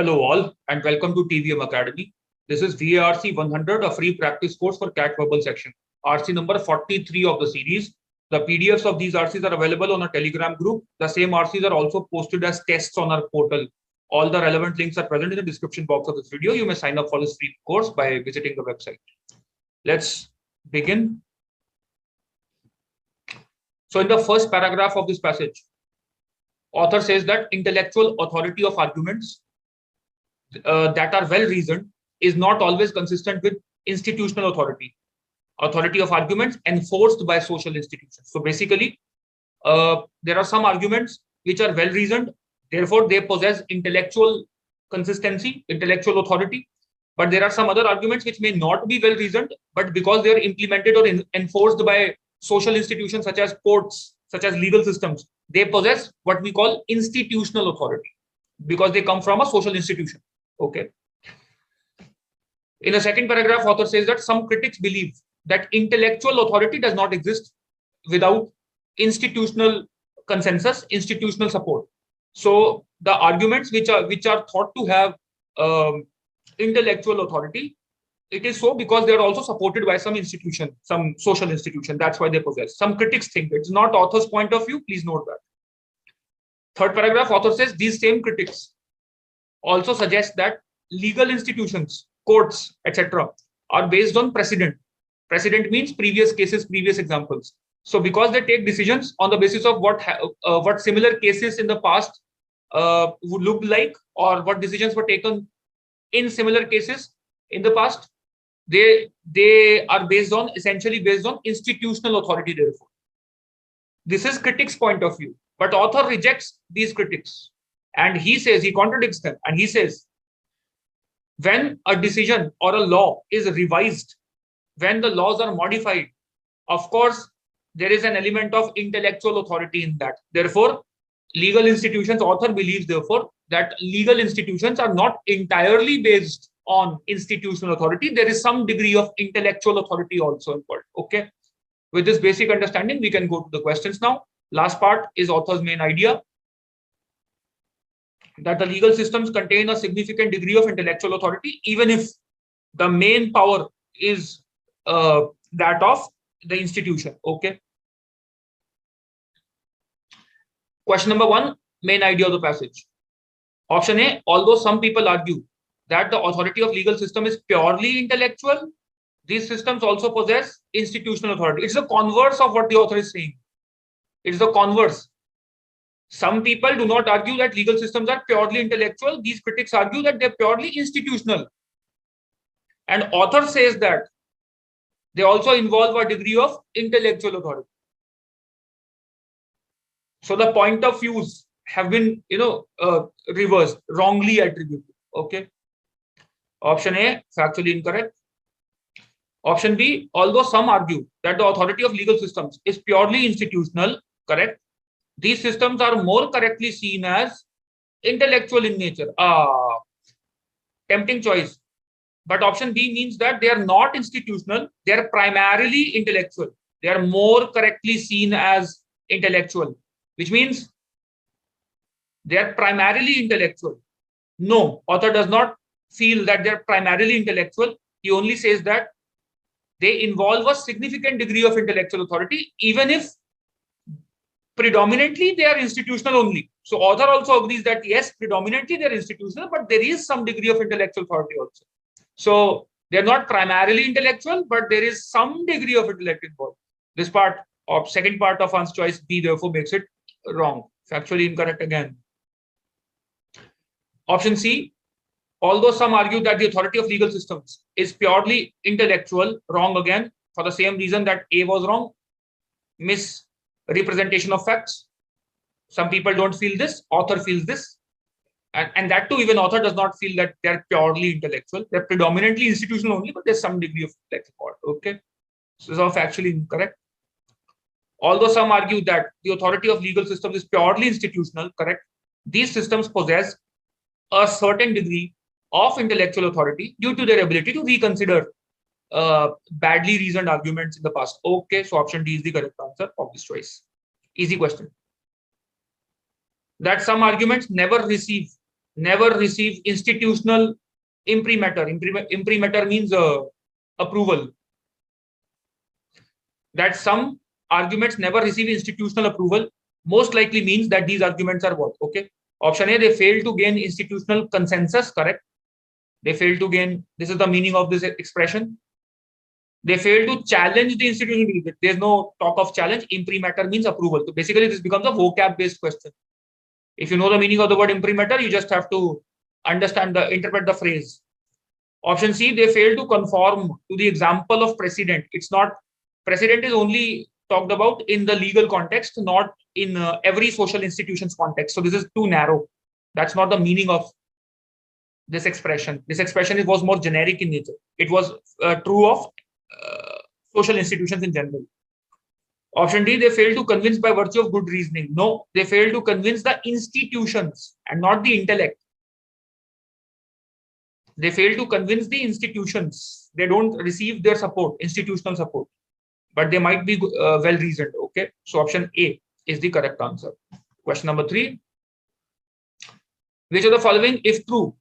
Hello all and welcome to TVM Academy. This is VARC 100, a free practice course for CAT verbal section. RC number 43 of the series. The PDFs of these RCs are available on a Telegram group. The same RCs are also posted as tests on our portal. All the relevant links are present in the description box of this video. You may sign up for this free course by visiting the website. Let's begin. So in the first paragraph of this passage, author says that intellectual authority of arguments that are well reasoned is not always consistent with institutional authority of arguments enforced by social institutions. So basically, there are some arguments which are well reasoned, therefore they possess intellectual consistency, intellectual authority. But there are some other arguments which may not be well reasoned, but because they are implemented or enforced by social institutions such as courts, such as legal systems, they possess what we call institutional authority because they come from a social institution. Okay. In the second paragraph, author says that some critics believe that intellectual authority does not exist without institutional consensus, institutional support. So the arguments which are thought to have intellectual authority, it is so because they are also supported by some institution, some social institution. That's why they possess. Some critics think it's not author's point of view. Please note that. Third paragraph, author says these same critics also suggest that legal institutions, courts, etc., are based on precedent. Precedent means previous cases, previous examples. So because they take decisions on the basis of what similar cases in the past would look like, or what decisions were taken in similar cases in the past, they are essentially based on institutional authority. Therefore, this is critics' point of view, but author rejects these critics. And he says, he contradicts them, and he says, when a decision or a law is revised, when the laws are modified, of course, there is an element of intellectual authority in that. Therefore, legal institutions, author believes, therefore, that legal institutions are not entirely based on institutional authority. There is some degree of intellectual authority also involved. Okay. With this basic understanding, we can go to the questions now. Last part is author's main idea, that the legal systems contain a significant degree of intellectual authority, even if the main power is that of the institution. Okay. Question number 1, main idea of the passage. Option A, although some people argue that the authority of legal system is purely intellectual, these systems also possess institutional authority. It's the converse of what the author is saying. It's the converse. Some people do not argue that legal systems are purely intellectual. These critics argue that they're purely institutional. And author says that they also involve a degree of intellectual authority. So the point of views have been, reversed, wrongly attributed. Okay. Option A, factually incorrect. Option B, although some argue that the authority of legal systems is purely institutional, correct. These systems are more correctly seen as intellectual in nature. Tempting choice. But option B means that they are not institutional. They are primarily intellectual. They are more correctly seen as intellectual, which means they are primarily intellectual. No, author does not feel that they are primarily intellectual. He only says that they involve a significant degree of intellectual authority, even if predominantly they are institutional only. So author also agrees that yes, predominantly they are institutional, but there is some degree of intellectual authority also. So they're not primarily intellectual, but there is some degree of intellect involved. This part of second part of one's choice B therefore makes it wrong. Factually incorrect again. Option C, although some argue that the authority of legal systems is purely intellectual, wrong again, for the same reason that A was wrong. Misrepresentation of facts. Some people don't feel this, author feels this. And that too, even author does not feel that they're purely intellectual. They're predominantly institutional only, but there's some degree of intellectual. Okay. So this is factually incorrect. Although some argue that the authority of legal systems is purely institutional, correct. These systems possess a certain degree of intellectual authority due to their ability to reconsider badly reasoned arguments in the past. Okay, so option D is the correct answer of this choice. Easy question. That some arguments never receive never receive institutional imprimatur. Imprimatur means approval. That some arguments never receive institutional approval most likely means that these arguments are what? Okay. Option A, they fail to gain institutional consensus. Correct. They fail to gain. This is the meaning of this expression. They fail to challenge the institution. There's no talk of challenge. Imprimatur means approval. So basically, this becomes a vocab-based question. If you know the meaning of the word imprimatur, you just have to interpret the phrase. Option C, they fail to conform to the example of precedent. It's not, precedent is only talked about in the legal context, not in every social institution's context. So this is too narrow. That's not the meaning of this expression. This expression was more generic in nature. It was true of social institutions in general. Option D, they fail to convince by virtue of good reasoning. No, they fail to convince the institutions and not the intellect. They fail to convince the institutions. They don't receive their support, institutional support, but they might be well reasoned. Okay, so option A is the correct answer. Question number 3. Which of the following, if true,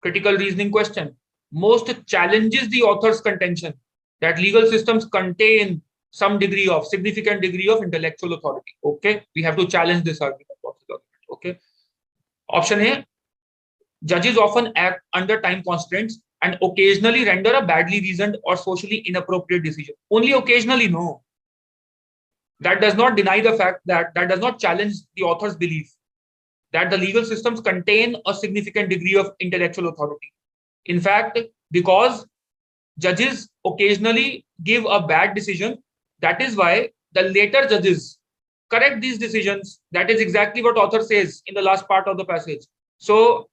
critical reasoning question, most challenges the author's contention that legal systems contain some degree of significant degree of intellectual authority? Okay, we have to challenge this argument. Okay, option A, judges often act under time constraints and occasionally render a badly reasoned or socially inappropriate decision. Only occasionally, no. That does not deny the fact that does not challenge the author's belief that the legal systems contain a significant degree of intellectual authority. In fact, because judges occasionally give a bad decision, that is why the later judges correct these decisions. That is exactly what author says in the last part of the passage. So,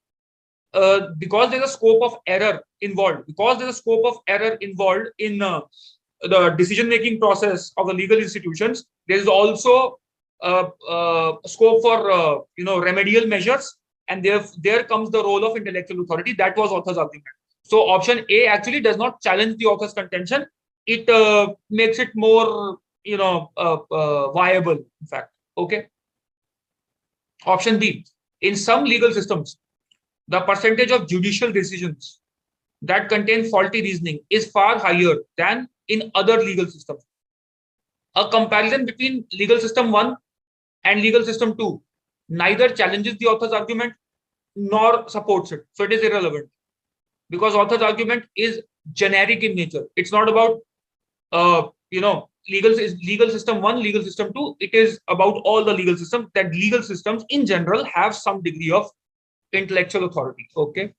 because there's a scope of error involved, in the decision-making process of the legal institutions, there is also scope for remedial measures, and there comes the role of intellectual authority. That was author's argument. So option A actually does not challenge the author's contention. It makes it more viable, in fact. Okay. Option B, in some legal systems, the percentage of judicial decisions that contain faulty reasoning is far higher than in other legal systems. A comparison between legal system 1 and legal system 2 neither challenges the author's argument nor supports it. So it is irrelevant because author's argument is generic in nature. It's not about legal system 1, legal system 2. It is about all the legal systems, that legal systems in general have some degree of intellectual authority. Okay.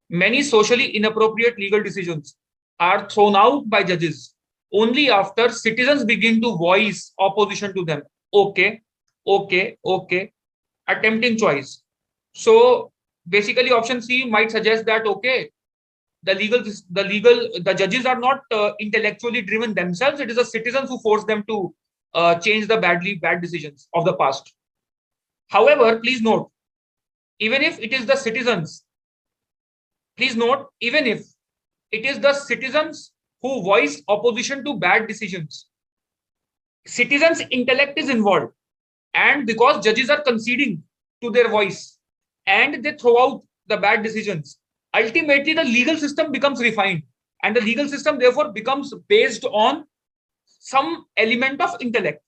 Many socially inappropriate legal decisions are thrown out by judges only after citizens begin to voice opposition to them. Okay. Attempting choice. So basically option C might suggest that, okay, the judges are not intellectually driven themselves. It is the citizens who force them to change the bad decisions of the past. However, please note, even if it is the citizens, who voice opposition to bad decisions, citizens' intellect is involved. And because judges are conceding to their voice and they throw out the bad decisions, ultimately the legal system becomes refined. And the legal system therefore becomes based on some element of intellect.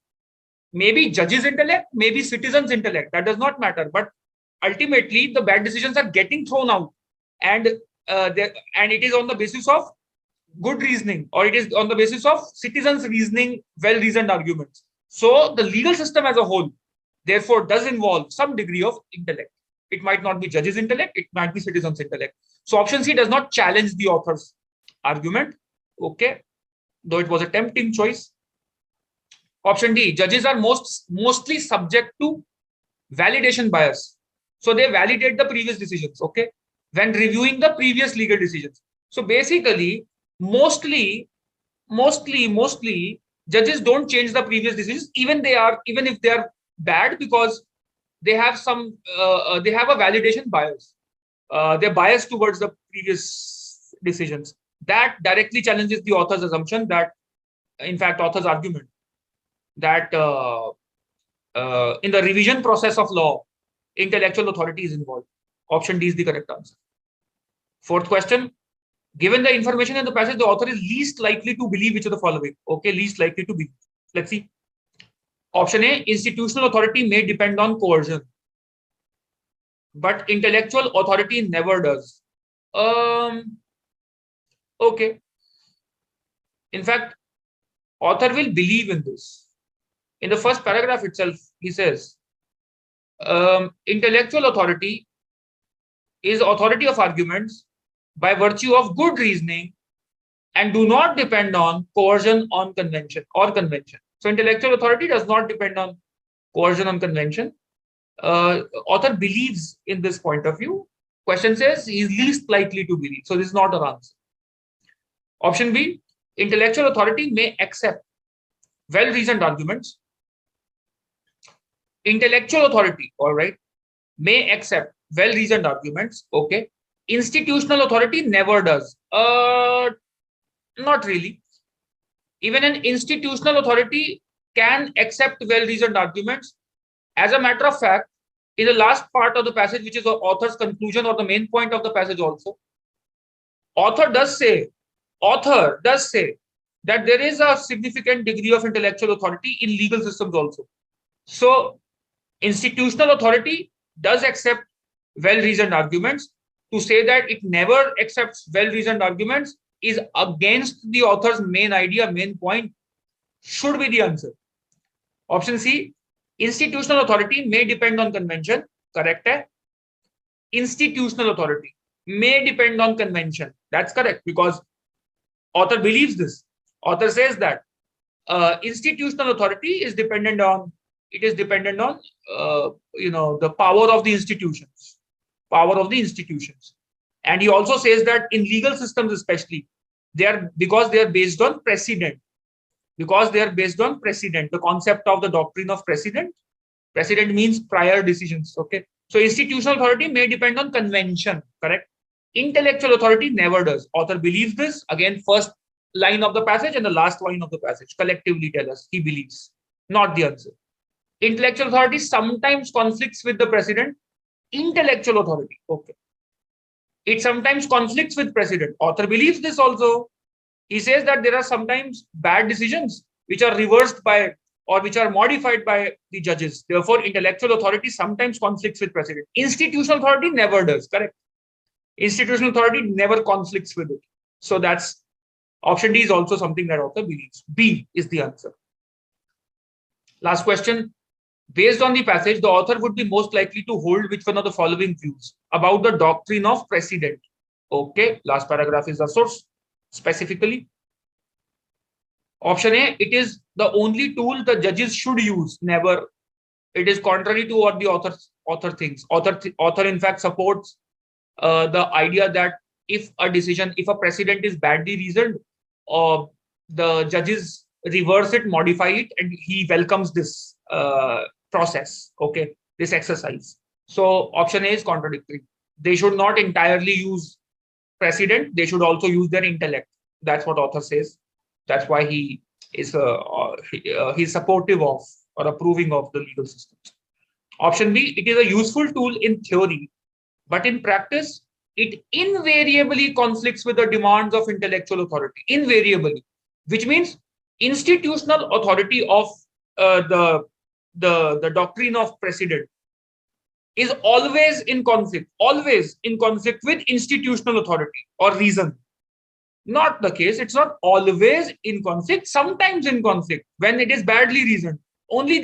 Maybe judges' intellect, maybe citizens' intellect. That does not matter. But ultimately, the bad decisions are getting thrown out. And it is on the basis of good reasoning, or it is on the basis of citizens' reasoning, well-reasoned arguments. So the legal system as a whole, therefore, does involve some degree of intellect. It might not be judges' intellect, it might be citizens' intellect. So option C does not challenge the author's argument, okay, though it was a tempting choice. Option D, judges are mostly subject to validation bias. So they validate the previous decisions, okay, when reviewing the previous legal decisions. So basically, mostly, judges don't change the previous decisions, even if they are bad, because they have a validation bias. They're biased towards the previous decisions. That directly challenges the author's assumption that, in fact, author's argument that in the revision process of law, intellectual authority is involved. Option D is the correct answer. Fourth question. Given the information in the passage, the author is least likely to believe which of the following. Okay, least likely to believe. Let's see. Option A, institutional authority may depend on coercion, but intellectual authority never does. Okay. In fact, author will believe in this. In the first paragraph itself, he says, intellectual authority is authority of arguments by virtue of good reasoning and do not depend on coercion on convention or convention. So intellectual authority does not depend on coercion on convention. Author believes in this point of view. Question says he is least likely to believe. So this is not our answer. Option B, intellectual authority may accept well-reasoned arguments. Intellectual authority, all right, may accept well-reasoned arguments. Okay. Institutional authority never does. Not really. Even an institutional authority can accept well-reasoned arguments. As a matter of fact, in the last part of the passage, which is the author's conclusion or the main point of the passage also, author does say that there is a significant degree of intellectual authority in legal systems also. So institutional authority does accept well-reasoned arguments. To say that it never accepts well-reasoned arguments is against the author's main idea, main point, should be the answer. Option C, institutional authority may depend on convention. Correct hai? Institutional authority may depend on convention. That's correct, because author believes this. Author says that institutional authority is dependent on, the power of the institutions. And he also says that in legal systems especially, because they are based on precedent. The concept of the doctrine of precedent. Precedent means prior decisions. Okay. So institutional authority may depend on convention. Correct. Intellectual authority never does. Author believes this. Again, first line of the passage and the last line of the passage collectively tell us he believes. Not the answer. Intellectual authority sometimes conflicts with the precedent. Intellectual authority. Okay. It sometimes conflicts with precedent. Author believes this also. He says that there are sometimes bad decisions which are reversed by or which are modified by the judges. Therefore, intellectual authority sometimes conflicts with precedent. Institutional authority never does. Correct. Institutional authority never conflicts with it. So that's option D is also something that author believes. B is the answer. Last question. Based on the passage, the author would be most likely to hold which one of the following views about the doctrine of precedent. Okay, last paragraph is the source specifically. Option A, it is the only tool the judges should use. Never. It is contrary to what the author thinks. Author in fact supports the idea that if a precedent is badly reasoned, the judges reverse it, modify it, and he welcomes this process. Okay, this exercise. So option A is contradictory. They should not entirely use precedent. They should also use their intellect. That's what author says. That's why he is he's supportive of or approving of the legal systems. Option B, it is a useful tool in theory, but in practice, it invariably conflicts with the demands of intellectual authority. Invariably, which means institutional authority of the doctrine of precedent is always in conflict with institutional authority or reason. Not the case. It's not always in conflict, sometimes in conflict when it is badly reasoned. Only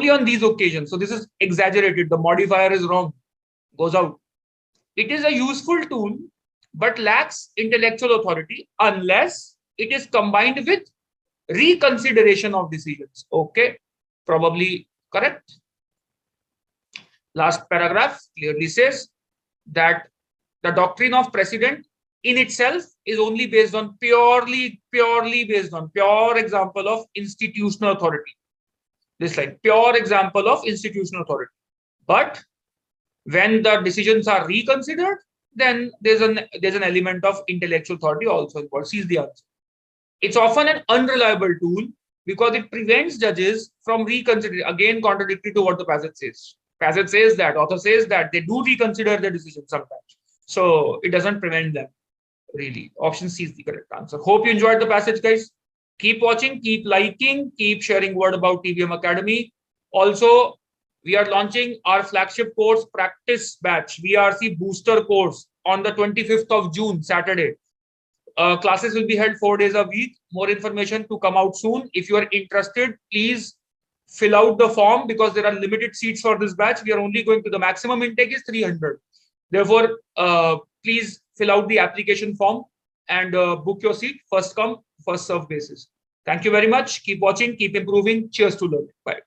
on these occasions. So this is exaggerated. The modifier is wrong. Goes out. It is a useful tool, but lacks intellectual authority unless it is combined with reconsideration of decisions. Okay, probably correct. Last paragraph clearly says that the doctrine of precedent in itself is only based on purely based on pure example of institutional authority. This line, pure example of institutional authority. But when the decisions are reconsidered, then there's an element of intellectual authority also involved. See the answer. It's often an unreliable tool because it prevents judges from reconsidering. Again, contradictory to what the passage says. Passage says that, author says that they do reconsider the decision sometimes. So it doesn't prevent them, really. Option C is the correct answer. Hope you enjoyed the passage, guys. Keep watching, keep liking, keep sharing word about TVM Academy. Also, we are launching our flagship course, Practice Batch, VRC Booster Course, on the 25th of June, Saturday. Classes will be held 4 days a week. More information to come out soon. If you are interested, please fill out the form because there are limited seats for this batch. We are only going to, the maximum intake is 300. Therefore, please fill out the application form and book your seat. First come, first serve basis. Thank you very much. Keep watching, keep improving. Cheers to learning. Bye.